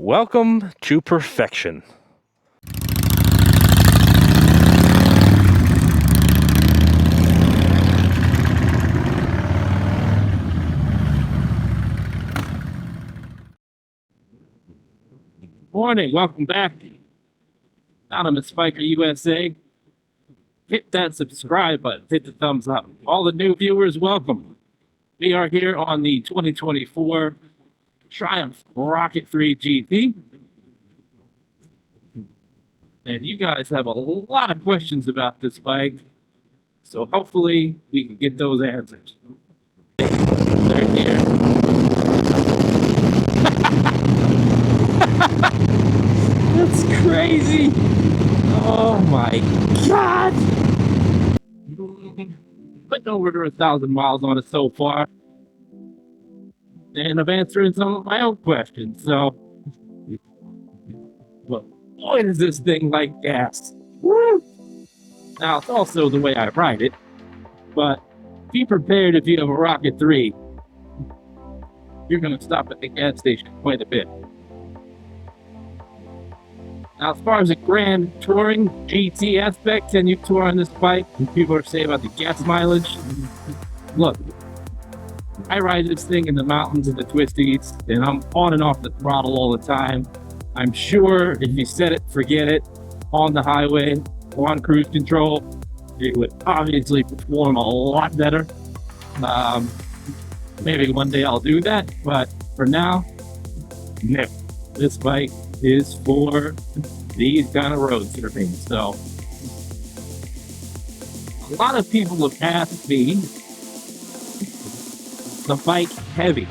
Welcome to perfection. Morning, welcome back. Anonymous Spiker USA. Hit that subscribe button, hit the thumbs up. All the new viewers, welcome. We are here on the 2024 Triumph Rocket 3 GT. And you guys have a lot of questions about this bike. So hopefully we can get those answered. They're here. That's crazy. Oh my god. Putting over 1,000 miles on it so far. And I've answered some of my own questions. So, well, boy, does this thing like gas. Woo! Now, it's also the way I ride it. But be prepared if you have a Rocket 3. You're going to stop at the gas station quite a bit. Now, as far as the grand touring GT aspect, can you tour on this bike? And people are saying about the gas mileage. Look, I ride this thing in the mountains and the twisties, and I'm on and off the throttle all the time. I'm sure if you set it, forget it, on the highway, or on cruise control, it would obviously perform a lot better. Maybe one day I'll do that, but for now, no. This bike is for these kind of road surfing. So a lot of people have asked me, the bike heavy?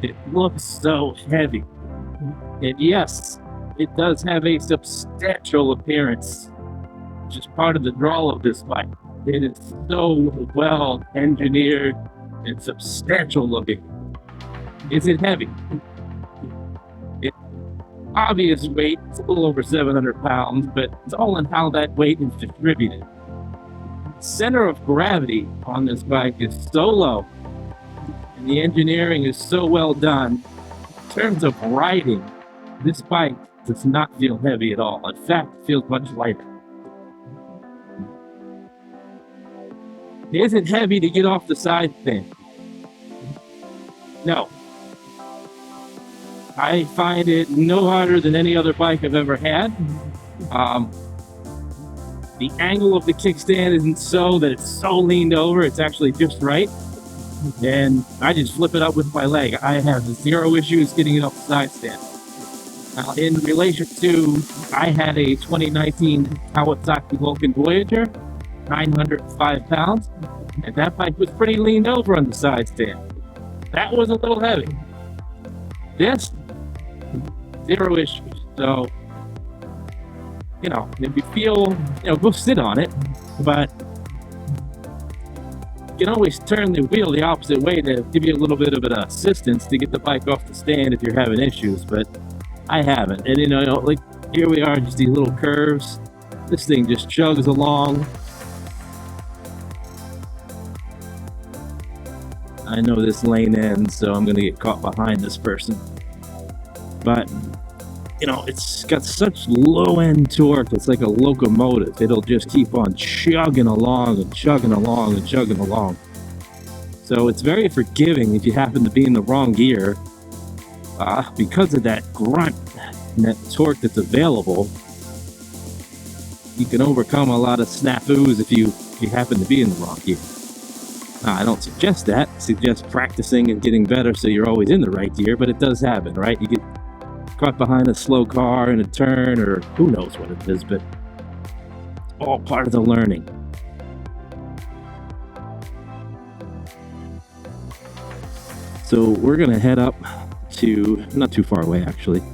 It looks so heavy. And yes, it does have a substantial appearance, which is part of the draw of this bike. It is so well engineered and substantial looking. Is it heavy? Obvious weight, it's a little over 700 pounds, but it's all in how that weight is distributed. Center of gravity on this bike is so low, and the engineering is so well done. In terms of riding, this bike does not feel heavy at all. In fact, it feels much lighter. Is it heavy to get off the side thing? No. I find it no harder than any other bike I've ever had. The angle of the kickstand isn't so that it's so leaned over, it's actually just right. And I just flip it up with my leg. I have zero issues getting it off the side stand. Now, in relation to, I had a 2019 Kawasaki Vulcan Voyager, 905 pounds, and that bike was pretty leaned over on the side stand. That was a little heavy. This, zero issues. So, if you feel, go sit on it, but you can always turn the wheel the opposite way to give you a little bit of an assistance to get the bike off the stand if you're having issues, but I haven't. And like here we are, just these little curves. This thing just chugs along. I know this lane ends, so I'm gonna get caught behind this person. But it's got such low end torque, it's like a locomotive. It'll just keep on chugging along and chugging along and chugging along. So it's very forgiving if you happen to be in the wrong gear. Because of that grunt and that torque that's available, you can overcome a lot of snafus if you happen to be in the wrong gear. I don't suggest that. I suggest practicing and getting better so you're always in the right gear, but it does happen, right? You get caught behind a slow car in a turn, or who knows what it is, but all part of the learning. So we're gonna head up to, not too far away actually,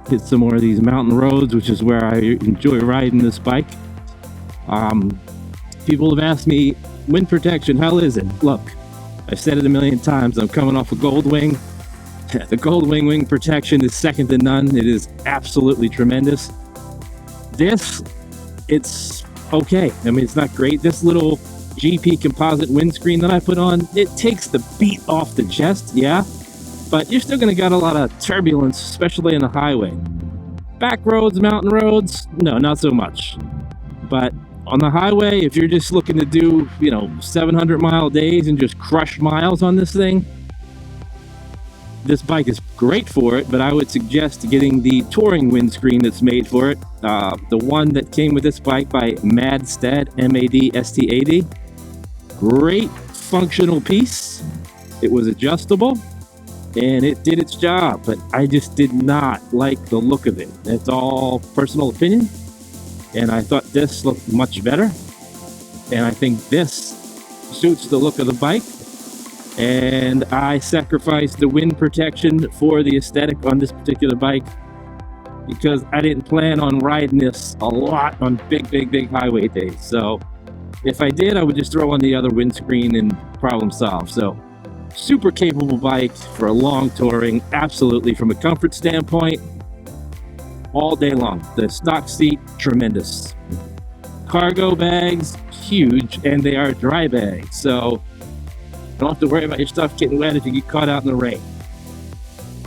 hit some more of these mountain roads, which is where I enjoy riding this bike. People have asked me, wind protection, how is it? Look, I've said it a million times, I'm coming off a Gold Wing. The Gold Wing wing protection is second to none. It is absolutely tremendous. This, it's okay. I mean, it's not great. This little GP composite windscreen that I put on, it takes the beat off the chest, yeah, but you're still going to get a lot of turbulence, especially on the highway. Back roads, mountain roads, no, not so much. But on the highway, if you're just looking to do, 700-mile days and just crush miles on this thing, this bike is great for it, but I would suggest getting the touring windscreen that's made for it. The one that came with this bike by Madstad, M-A-D-S-T-A-D. Great functional piece. It was adjustable, and it did its job, but I just did not like the look of it. That's all personal opinion, and I thought this looked much better, and I think this suits the look of the bike. And I sacrificed the wind protection for the aesthetic on this particular bike because I didn't plan on riding this a lot on big highway days. So if I did, I would just throw on the other windscreen and problem solve. So super capable bike for long touring, absolutely, from a comfort standpoint, all day long. The stock seat, tremendous. Cargo bags, huge, and they are dry bags. So don't have to worry about your stuff getting wet if you get caught out in the rain.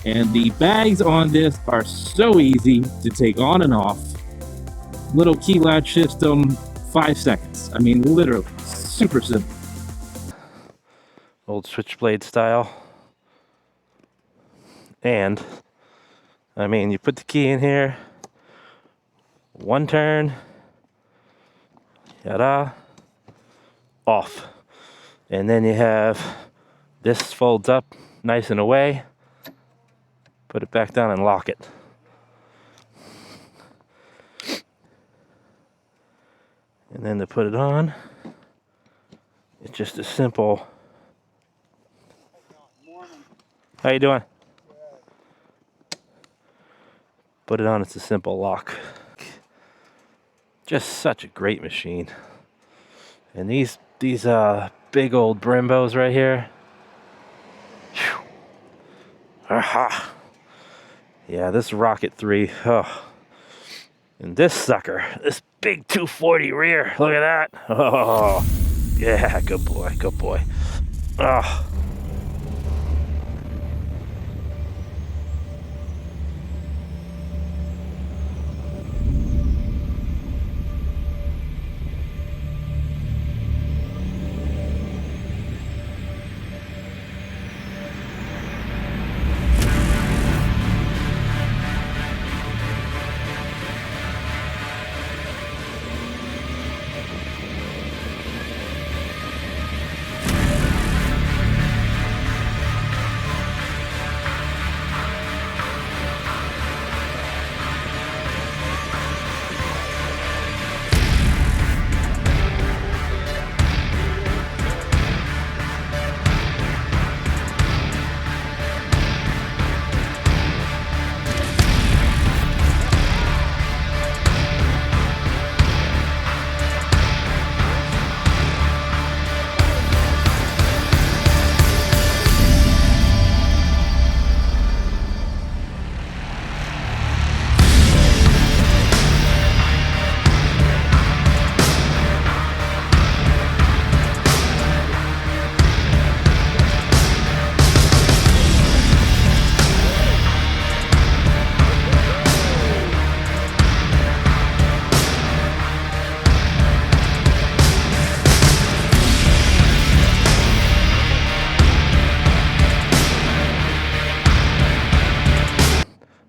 And the bags on this are so easy to take on and off. Little key latch system, 5 seconds. I mean, literally, super simple. Old switchblade style. And, I mean, you put the key in here, one turn, yada, off. And then you have this folds up nice and away. Put it back down and lock it. And then to put it on, it's just a simple. How you doing? Put it on, it's a simple lock. Just such a great machine. And these big old Brimbos right here. Whew. Aha. Yeah, this Rocket 3. Oh. And this sucker, this big 240 rear. Look at that. Oh, yeah, good boy, good boy. Oh.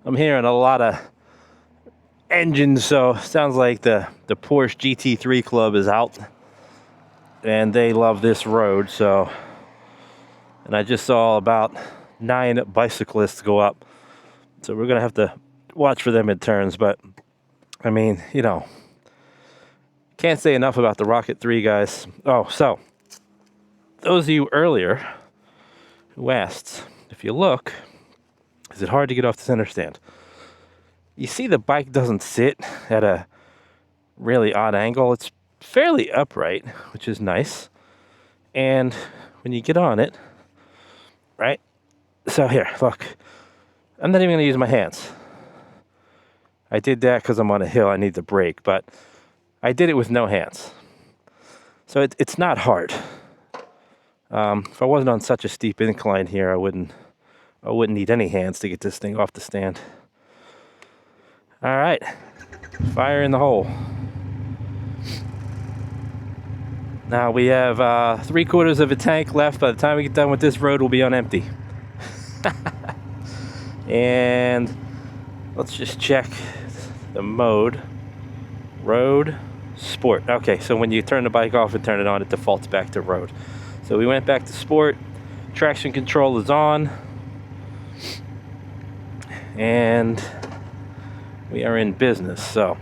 I'm hearing a lot of engines, so sounds like the Porsche GT3 club is out and they love this road. So, and I just saw about 9 bicyclists go up, so we're gonna have to watch for them in turns. But I mean, can't say enough about the Rocket 3, guys. Oh, so those of you earlier who asked, if you look, is it hard to get off the center stand? You see the bike doesn't sit at a really odd angle. It's fairly upright, which is nice. And when you get on it, right? So here, look. I'm not even going to use my hands. I did that because I'm on a hill. I need the brake, but I did it with no hands. So it's not hard. If I wasn't on such a steep incline here, I wouldn't I wouldn't need any hands to get this thing off the stand. All right, fire in the hole. Now we have 3/4 of a tank left. By the time we get done with this road, we'll be on empty. And let's just check the mode. Road, sport. Okay, so when you turn the bike off and turn it on, it defaults back to road. So we went back to sport. Traction control is on. And we are in business. So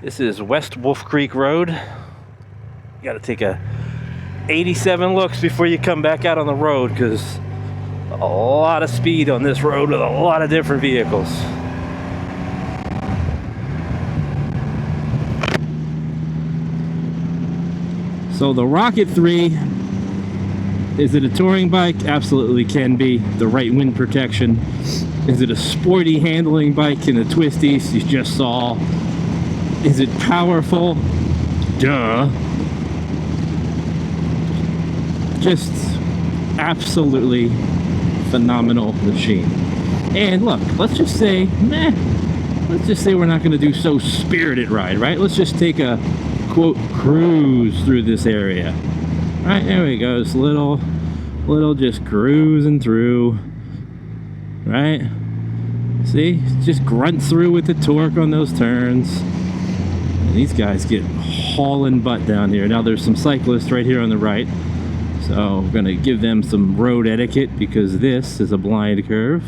this is West Wolf Creek Road. You got to take a 87 looks before you come back out on the road, because a lot of speed on this road with a lot of different vehicles. So the Rocket 3, is it a touring bike? Absolutely can be. The right wind protection. Is it a sporty handling bike in the twisties you just saw? Is it powerful? Duh. Just absolutely phenomenal machine. And look, let's just say, let's just say we're not going to do so spirited ride, right? Let's just take a quote cruise through this area. All right, there we go. It's little just cruising through, right? See, just grunt through with the torque on those turns. And these guys get hauling butt down here. Now there's some cyclists right here on the right, so we're gonna give them some road etiquette because this is a blind curve.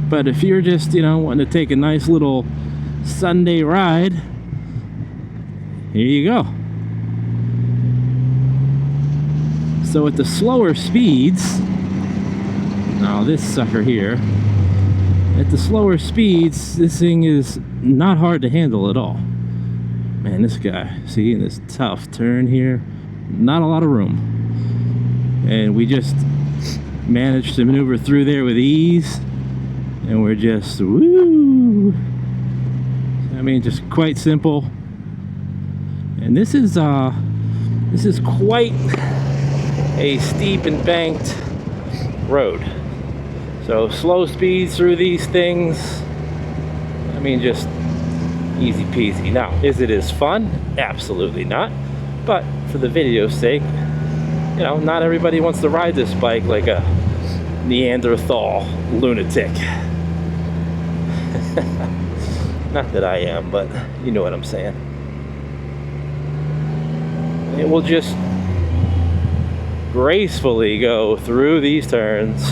But if you're just, wanting to take a nice little Sunday ride, here you go. So at the slower speeds, now this sucker here, at the slower speeds, this thing is not hard to handle at all. Man, this guy, see, in this tough turn here, not a lot of room. And we just managed to maneuver through there with ease. And we're just, woo! I mean, just quite simple. And this is quite a steep and banked road. So slow speeds through these things, I mean, just easy peasy. Now, is it as fun? Absolutely not. But for the video's sake, not everybody wants to ride this bike like a Neanderthal lunatic. Not that I am, but you know what I'm saying. It will just gracefully go through these turns.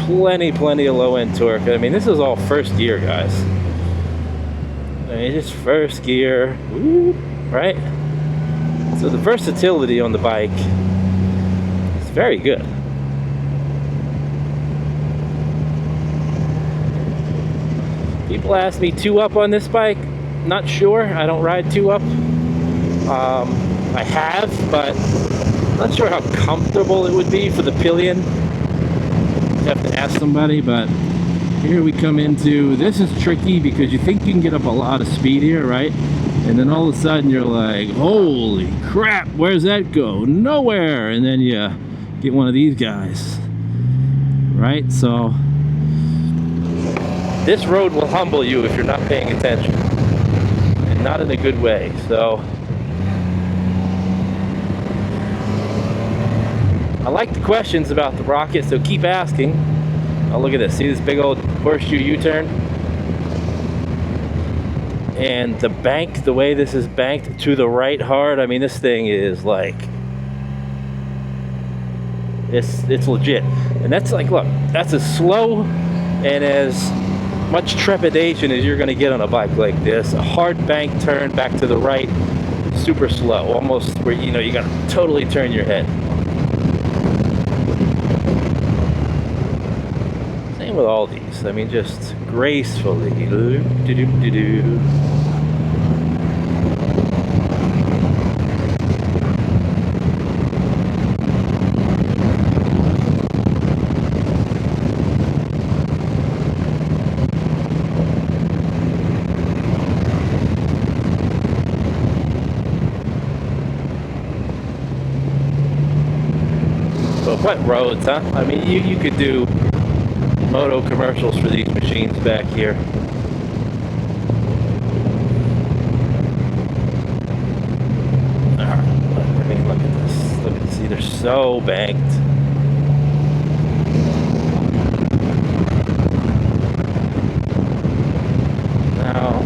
Plenty of low end torque. I mean, this is all first gear, guys. I mean, just first gear, right? So the versatility on the bike is very good. People ask me 2-up on this bike. Not sure. I don't ride 2-up. I have, but not sure how comfortable it would be for the pillion. Have to ask somebody, but here we come into, this is tricky because you think you can get up a lot of speed here, right? And then all of a sudden you're like, holy crap, where's that go? Nowhere. And then you get one of these guys, right? So this road will humble you if you're not paying attention, and not in a good way. So I like the questions about the Rocket, so keep asking. Oh, look at this. See this big old horseshoe U-turn? And the bank, the way this is banked to the right hard, I mean, this thing is like, it's legit. And that's like, look, that's as slow and as much trepidation as you're gonna get on a bike like this. A hard bank turn back to the right, super slow, almost where, you gotta totally turn your head. Same with all these. I mean, just gracefully. Do-do-do-do. What roads, huh? I mean, you could do moto commercials for these machines back here. Alright, I mean, look at this. Look at this. See, they're so banked. Now,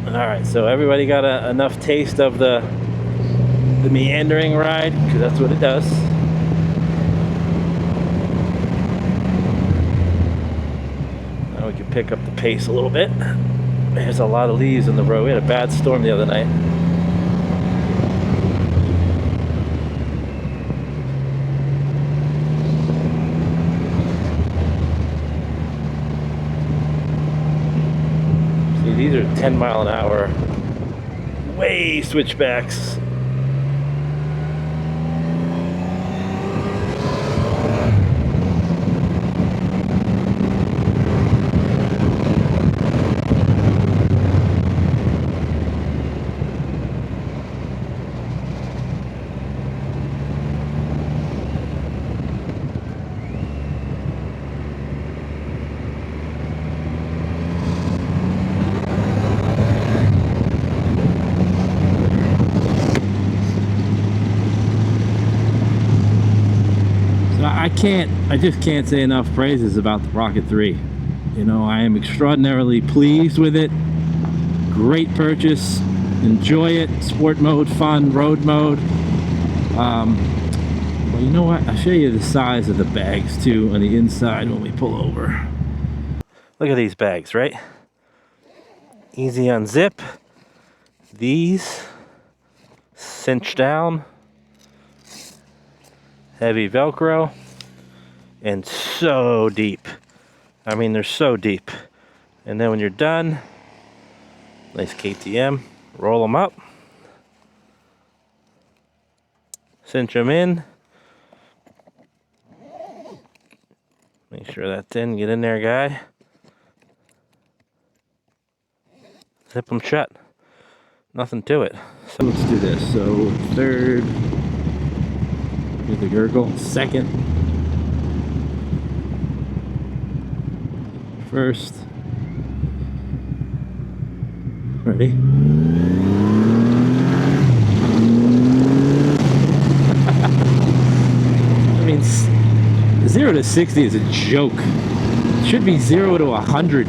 alright, so everybody got enough taste of the meandering ride, because that's what it does. Now we can pick up the pace a little bit. There's a lot of leaves in the road. We had a bad storm the other night. See, these are 10 mile an hour way switchbacks. I just can't say enough praises about the Rocket 3. You know, I am extraordinarily pleased with it. Great purchase. Enjoy it. Sport mode, fun, road mode. Well, you know what? I'll show you the size of the bags too on the inside when we pull over. Look at these bags, right? Easy unzip. These cinch down. Heavy Velcro. And so deep. I mean, they're so deep. And then when you're done, nice KTM, roll them up, cinch them in, make sure that's in, get in there, guy, zip them shut, nothing to it. So let's do this. So third, do the gurgle, second, first. Ready? I mean, 0 to 60 is a joke. It should be 0 to 100.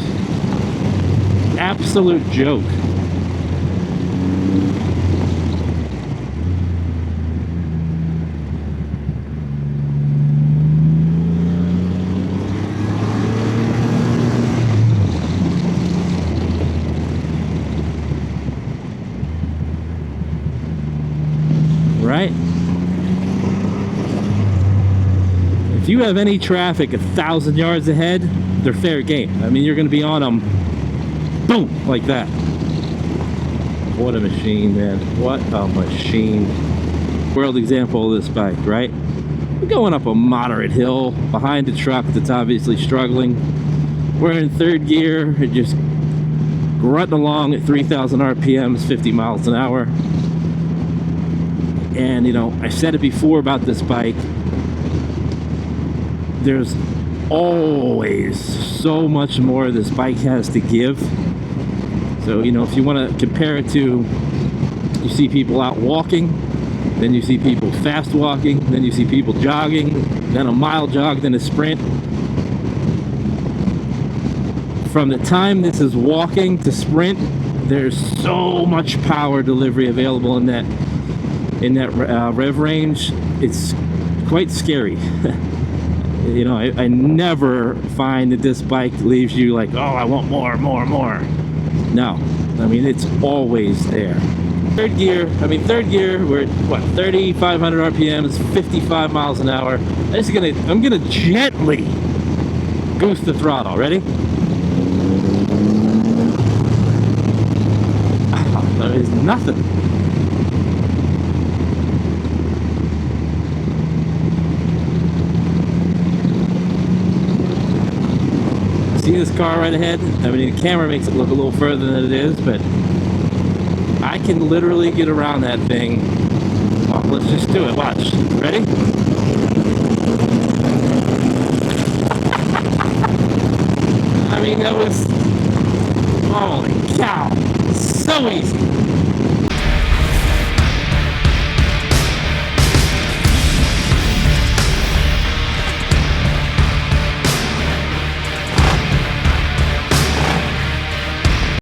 Absolute joke. Right? If you have any traffic 1,000 yards ahead, they're fair game. I mean, you're going to be on them, boom, like that. What a machine, man. What a machine. World example of this bike, right? We're going up a moderate hill behind a truck that's obviously struggling. We're in third gear, and just grunting along at 3,000 RPMs, 50 miles an hour. And, you know, I said it before about this bike, there's always so much more this bike has to give. So, you know, if you want to compare it to, you see people out walking, then you see people fast walking, then you see people jogging, then a mile jog, then a sprint. From the time this is walking to sprint, there's so much power delivery available in that rev range. It's quite scary. You know, I never find that this bike leaves you like, oh, I want more. No, I mean, it's always there. Third gear, we're at what, 3,500 RPMs, 55 miles an hour. I'm gonna gently goose the throttle. Ready? That is nothing. See this car right ahead? I mean, the camera makes it look a little further than it is, but I can literally get around that thing. Oh, let's just do it. Watch. Ready? I mean, that was... Holy cow. So easy.